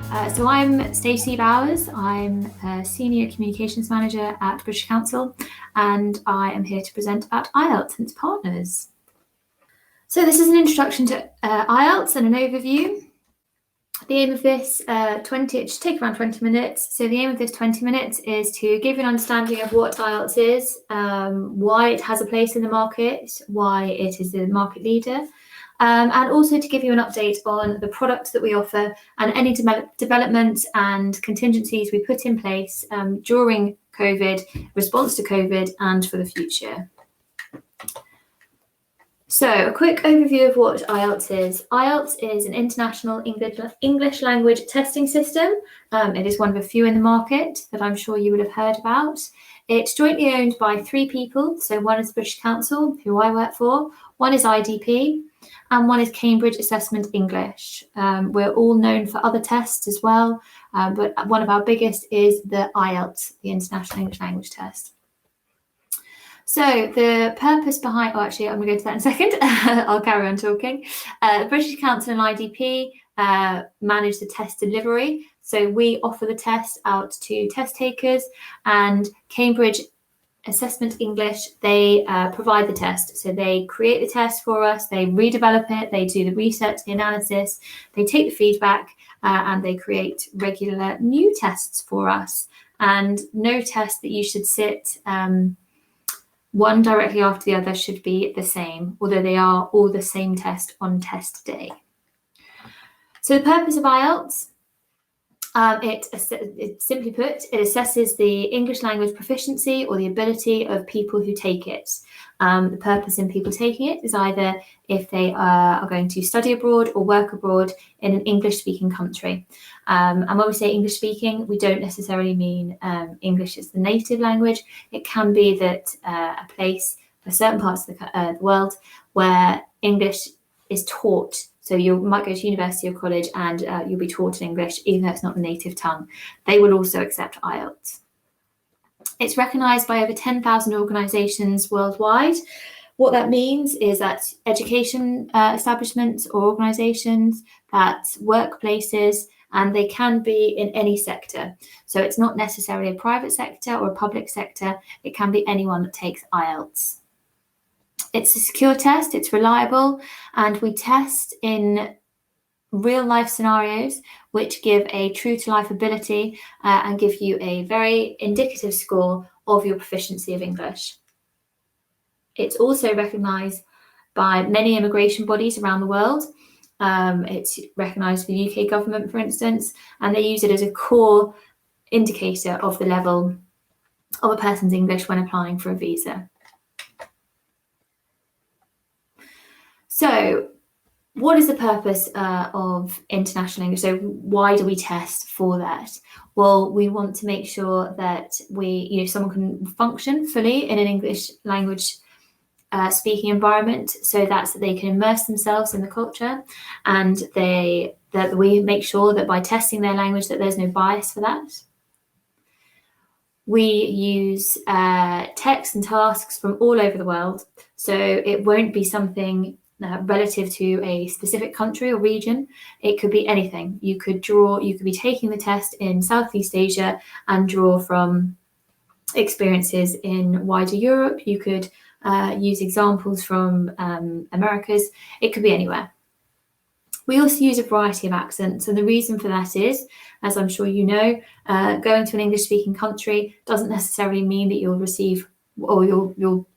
So I'm Stacey Bowers. I'm a Senior Communications Manager at British Council, and I am here to present about IELTS and its partners. So this is an introduction to IELTS and an overview. The aim of this it should take around 20 minutes. So the aim of this 20 minutes is to give you an understanding of what IELTS is, why it has a place in the market, why it is the market leader, and also to give you an update on the products that we offer and any developments and contingencies we put in place during COVID, response to COVID, and for the future. So a quick overview of what IELTS is. IELTS is an international English language testing system. It is one of a few in the market that I'm sure you would have heard about. It's jointly owned by 3 people. So one is the British Council, who I work for, one is IDP, and one is Cambridge Assessment English. We're all known for other tests as well, but one of our biggest is the IELTS, the International English Language Test. So the purpose behind, I'm going to go to that in a second. I'll carry on talking. The British Council and IDP manage the test delivery. So we offer the test out to test takers, and Cambridge Assessment English, they provide the test. So they create the test for us, they redevelop it, they do the research, the analysis, they take the feedback, and they create regular new tests for us. And no test that you should sit one directly after the other should be the same, although they are all the same test on test day. So the purpose of IELTS, it simply put, it assesses the English language proficiency or the ability of people who take it. The purpose in people taking it is either if they are going to study abroad or work abroad in an English-speaking country. And when we say English-speaking, we don't necessarily mean English is the native language. It can be that a place for certain parts of the world where English is taught. So you might go to university or college and you'll be taught in English, even though it's not the native tongue. They will also accept IELTS. It's recognised by over 10,000 organisations worldwide. What that means is that education establishments or organisations, that workplaces, and they can be in any sector. So it's not necessarily a private sector or a public sector. It can be anyone that takes IELTS. It's a secure test, it's reliable, and we test in real life scenarios which give a true to life ability and give you a very indicative score of your proficiency of English. It's also recognised by many immigration bodies around the world. It's recognised for the UK government, for instance, and they use it as a core indicator of the level of a person's English when applying for a visa. So what is the purpose of international English? So why do we test for that? Well, we want to make sure that someone can function fully in an English language speaking environment, so that they can immerse themselves in the culture, and that we make sure that by testing their language that there's no bias for that. We use texts and tasks from all over the world, so it won't be something relative to a specific country or region. It could be anything. You could be taking the test in Southeast Asia and draw from experiences in wider Europe. You could use examples from Americas. It could be anywhere. We also use a variety of accents, and the reason for that is, as I'm sure you know, going to an English-speaking country doesn't necessarily mean that you'll receive or you'll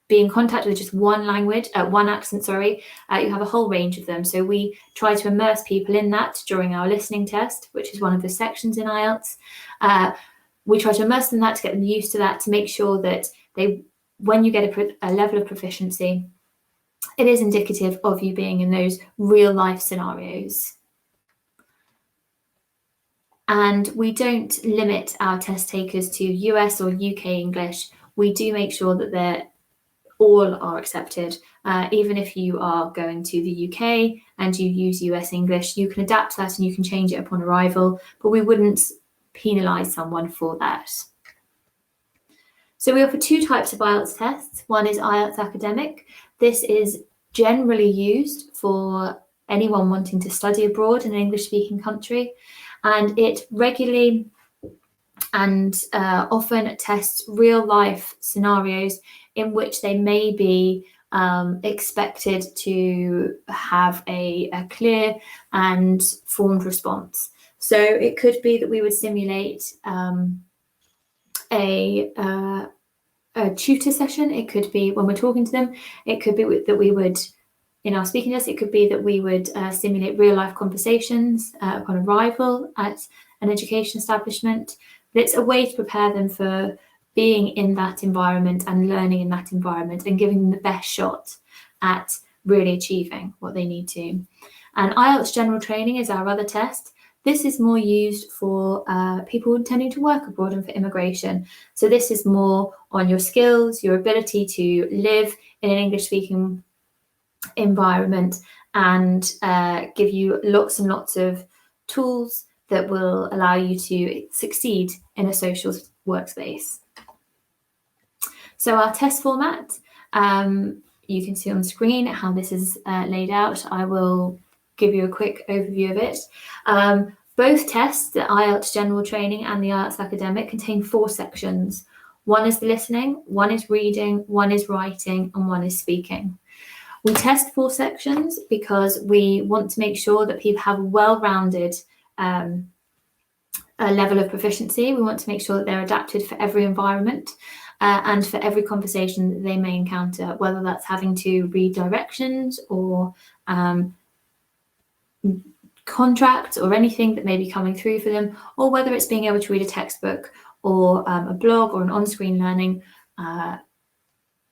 be in contact with just one accent. You have a whole range of them. So we try to immerse people in that during our listening test, which is one of the sections in IELTS. We try to immerse them in that to get them used to that, to make sure that when you get a level of proficiency, it is indicative of you being in those real life scenarios. And we don't limit our test takers to US or UK English. We do make sure that all are accepted. Even if you are going to the UK and you use US English, you can adapt that and you can change it upon arrival, but we wouldn't penalise someone for that. So we offer 2 types of IELTS tests. One is IELTS Academic. This is generally used for anyone wanting to study abroad in an English-speaking country. and it regularly and often tests real life scenarios in which they may be expected to have a clear and formed response. So it could be that we would simulate a tutor session. It could be when we're talking to them. It could be that we would, in our speaking test, it could be that we would simulate real life conversations upon arrival at an education establishment. But it's a way to prepare them for being in that environment and learning in that environment and giving them the best shot at really achieving what they need to. And IELTS General Training is our other test. This is more used for people intending to work abroad and for immigration. So this is more on your skills, your ability to live in an English-speaking environment, and give you lots and lots of tools that will allow you to succeed in a social workspace. So our test format, you can see on the screen how this is laid out. I will give you a quick overview of it. Both tests, the IELTS General Training and the IELTS Academic, contain 4 sections. One is the listening, one is reading, one is writing, and one is speaking. We test 4 sections because we want to make sure that people have a well-rounded level of proficiency. We want to make sure that they're adapted for every environment and for every conversation that they may encounter, whether that's having to read directions or contracts or anything that may be coming through for them, or whether it's being able to read a textbook or a blog or an on-screen learning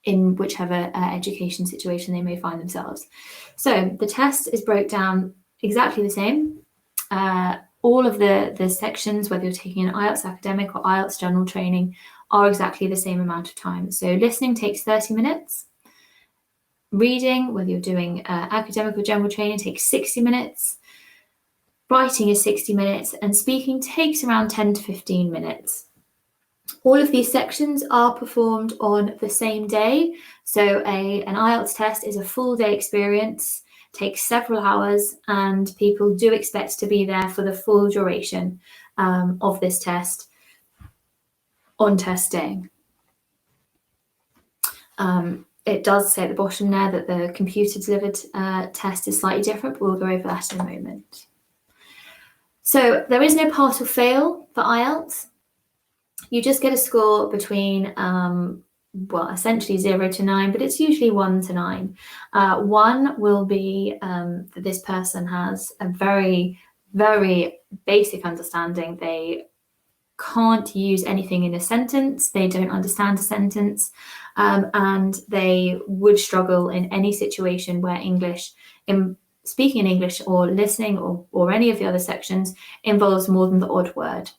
in whichever education situation they may find themselves. So the test is broke down exactly the same. All of the sections, whether you're taking an IELTS Academic or IELTS General Training, are exactly the same amount of time. So listening takes 30 minutes. Reading, whether you're doing academic or general training, takes 60 minutes. Writing is 60 minutes, and speaking takes around 10 to 15 minutes. All of these sections are performed on the same day. So an IELTS test is a full day experience, takes several hours, and people do expect to be there for the full duration of this test on test day. It does say at the bottom there that the computer-delivered test is slightly different, but we'll go over that in a moment. So there is no pass or fail for IELTS. You just get a score between, well, essentially 0 to 9, but it's usually 1 to 9. 1 will be that this person has a very, very basic understanding. They can't use anything in a sentence. They don't understand a sentence. And they would struggle in any situation where speaking in English or listening or any of the other sections involves more than the odd word.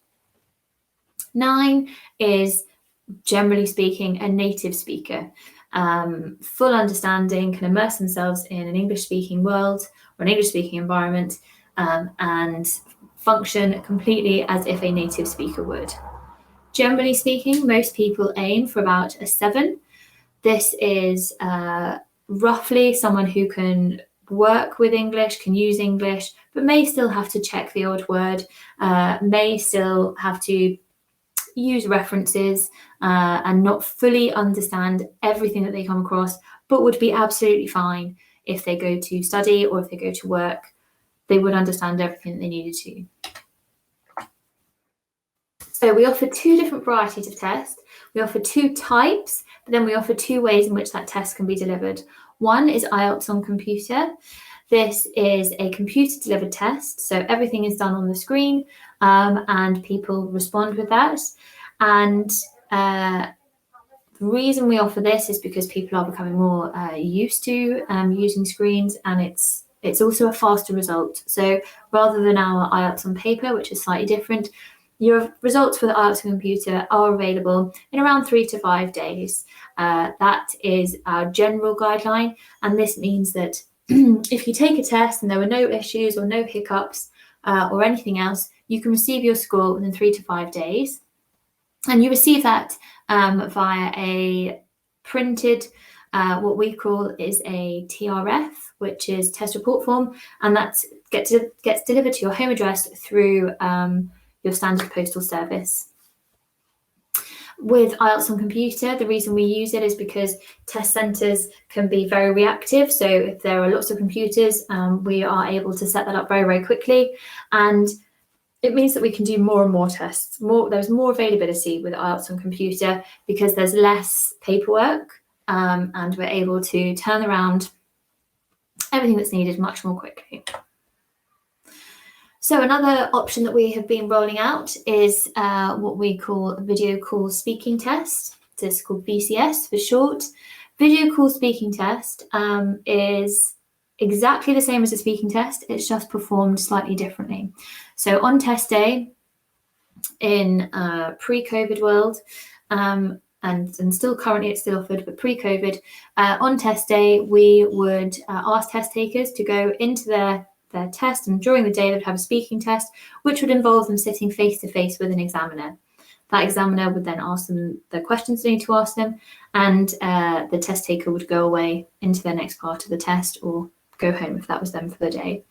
9 is, generally speaking, a native speaker. Full understanding, can immerse themselves in an English-speaking world or an English-speaking environment and function completely as if a native speaker would. Generally speaking, most people aim for about a 7. This is roughly someone who can work with English, can use English, but may still have to check the odd word, may still have to use references and not fully understand everything that they come across, but would be absolutely fine if they go to study or if they go to work. They would understand everything that they needed to. So we offer 2 different varieties of tests. We offer 2 types, but then we offer 2 ways in which that test can be delivered. One is IELTS on computer. This is a computer-delivered test, so everything is done on the screen and people respond with that. And the reason we offer this is because people are becoming more used to using screens, and it's also a faster result. So rather than our IELTS on paper, which is slightly different, your results for the IELTS on computer are available in around 3 to 5 days. That is our general guideline, and this means that if you take a test and there were no issues or no hiccups or anything else, you can receive your score within 3 to 5 days. And you receive that via a printed what we call is a TRF, which is test report form, and that gets delivered to your home address through your standard postal service. With IELTS on computer, the reason we use it is because test centres can be very reactive. So if there are lots of computers, we are able to set that up very, very quickly. And it means that we can do more and more tests. There's more availability with IELTS on computer because there's less paperwork, and we're able to turn around everything that's needed much more quickly. So another option that we have been rolling out is what we call a video call speaking test. This is called VCS for short. Video call speaking test is exactly the same as a speaking test. It's just performed slightly differently. So on test day in pre-COVID world, and still currently it's still offered, but pre-COVID, on test day we would ask test takers to go into their test, and during the day they would have a speaking test, which would involve them sitting face to face with an examiner. That examiner would then ask them the questions they need to ask them, and the test taker would go away into their next part of the test or go home if that was them for the day.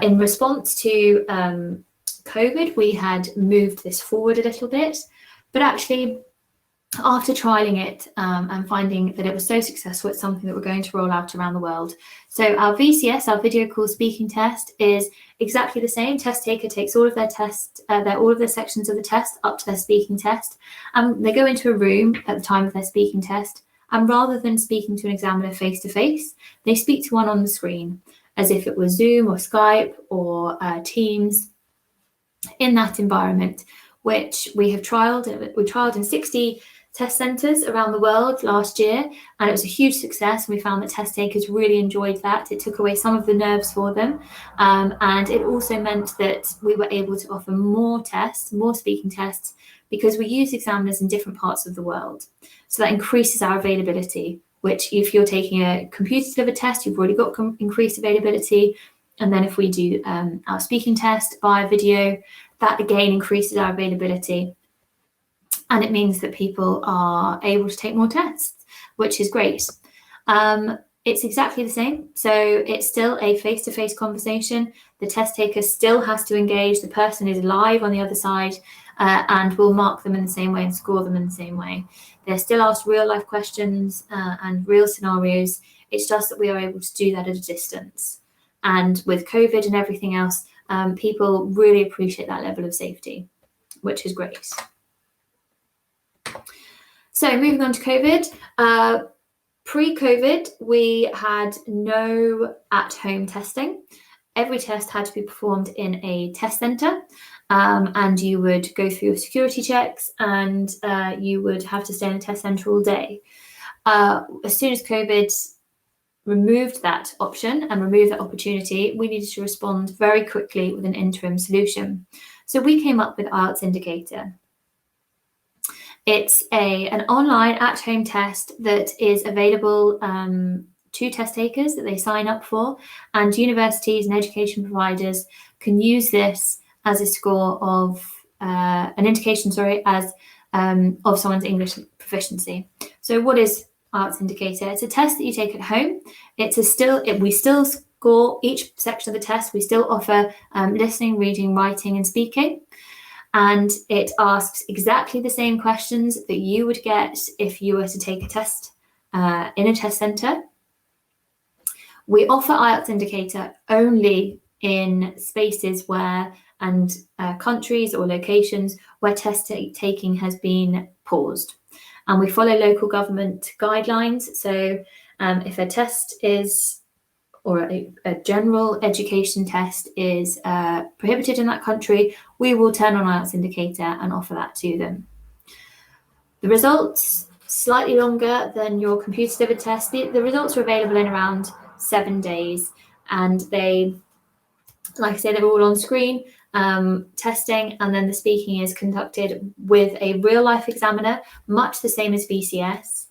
In response to COVID, we had moved this forward a little bit, but actually after trialing it and finding that it was so successful, it's something that we're going to roll out around the world. So our VCS, our video call speaking test, is exactly the same. Test taker takes all of their tests, all of the sections of the test up to their speaking test. They go into a room at the time of their speaking test, and rather than speaking to an examiner face to face, they speak to one on the screen, as if it was Zoom or Skype or Teams, in that environment, which we have trialed. We trialed in 60 test centres around the world last year, and it was a huge success. We found that test takers really enjoyed that. It took away some of the nerves for them, and it also meant that we were able to offer more tests, more speaking tests, because we use examiners in different parts of the world. So that increases our availability, which if you're taking a computer-delivered test, you've already got increased availability. And then if we do our speaking test via video, that again increases our availability. And it means that people are able to take more tests, which is great. It's exactly the same. So it's still a face-to-face conversation. The test taker still has to engage. The person is live on the other side, and will mark them in the same way and score them in the same way. They're still asked real-life questions and real scenarios. It's just that we are able to do that at a distance. And with COVID and everything else, people really appreciate that level of safety, which is great. So moving on to COVID, pre-COVID, we had no at-home testing. Every test had to be performed in a test centre, and you would go through your security checks, and you would have to stay in a test centre all day. As soon as COVID removed that option and removed that opportunity, we needed to respond very quickly with an interim solution. So we came up with IELTS Indicator. It's an online at-home test that is available to test takers that they sign up for, and universities and education providers can use this as a score of an indication, of someone's English proficiency. So what is IELTS Indicator? It's a test that you take at home. We still score each section of the test. We still offer listening, reading, writing, and speaking. And it asks exactly the same questions that you would get if you were to take a test in a test centre. We offer IELTS Indicator only in spaces and countries or locations where test taking has been paused. And we follow local government guidelines. So if a test is, or a general education test is prohibited in that country, we will turn on IELTS Indicator and offer that to them. The results, slightly longer than your computer-delivered test. The results are available in around 7 days, and they, like I say, they're all on screen testing, and then the speaking is conducted with a real-life examiner, much the same as VCS.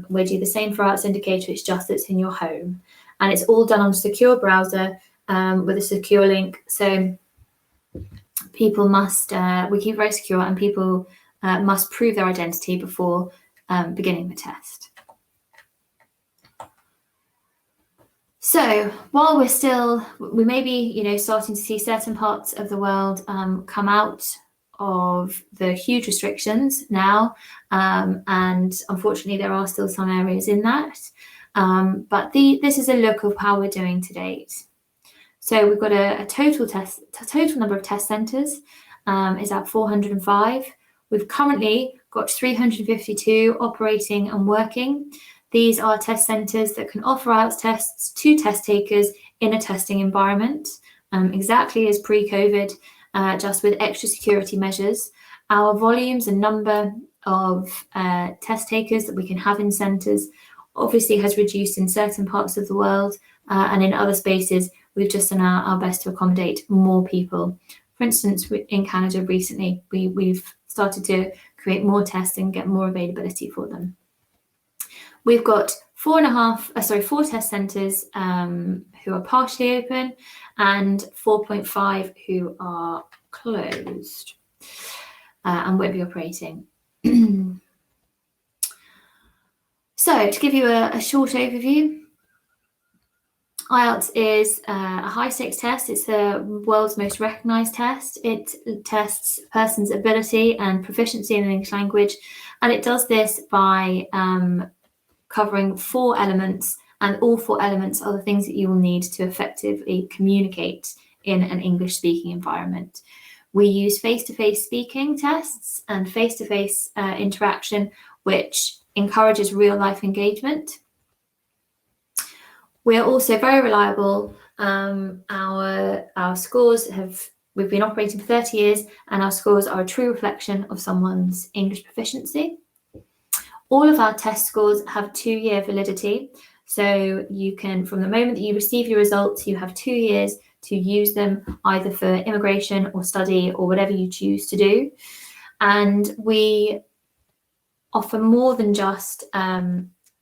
We do the same for IELTS Indicator, it's just that it's in your home. And it's all done on a secure browser with a secure link. So people must, we keep it very secure, and people must prove their identity before beginning the test. So while we may be, starting to see certain parts of the world come out of the huge restrictions now, and unfortunately there are still some areas in that. But this is a look of how we're doing to date. So we've got a total number of test centres is at 405. We've currently got 352 operating and working. These are test centres that can offer IELTS tests to test takers in a testing environment, exactly as pre-COVID, just with extra security measures. Our volumes and number of test takers that we can have in centres obviously has reduced in certain parts of the world, and in other spaces we've just done our best to accommodate more people. For instance, in Canada recently, we've started to create more tests and get more availability for them. We've got 4 test centres who are partially open and 4.5 who are closed and won't be operating. So to give you a short overview, IELTS is a high-stakes test. It's the world's most recognised test. It tests a person's ability and proficiency in the English language, and it does this by covering 4 elements, and all 4 elements are the things that you will need to effectively communicate in an English-speaking environment. We use face-to-face speaking tests and face-to-face interaction, which encourages real-life engagement. We are also very reliable. Our scores we've been operating for 30 years, and our scores are a true reflection of someone's English proficiency. All of our test scores have 2-year validity. So you can, from the moment that you receive your results, you have 2 years to use them either for immigration or study or whatever you choose to do. And we offer more than just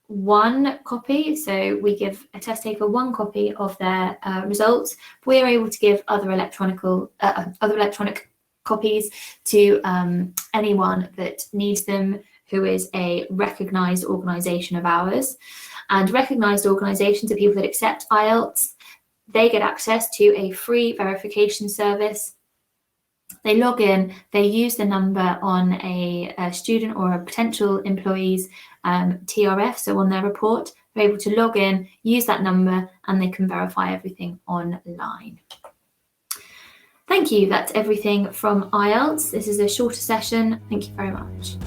one copy. So we give a test taker 1 copy of their results. We are able to give other electronic copies to anyone that needs them, who is a recognised organisation of ours. And recognised organisations are people that accept IELTS. They get access to a free verification service. They log in, they use the number on a student or a potential employee's TRF, so on their report. They're able to log in, use that number, and they can verify everything online. Thank you. That's everything from IELTS. This is a shorter session. Thank you very much.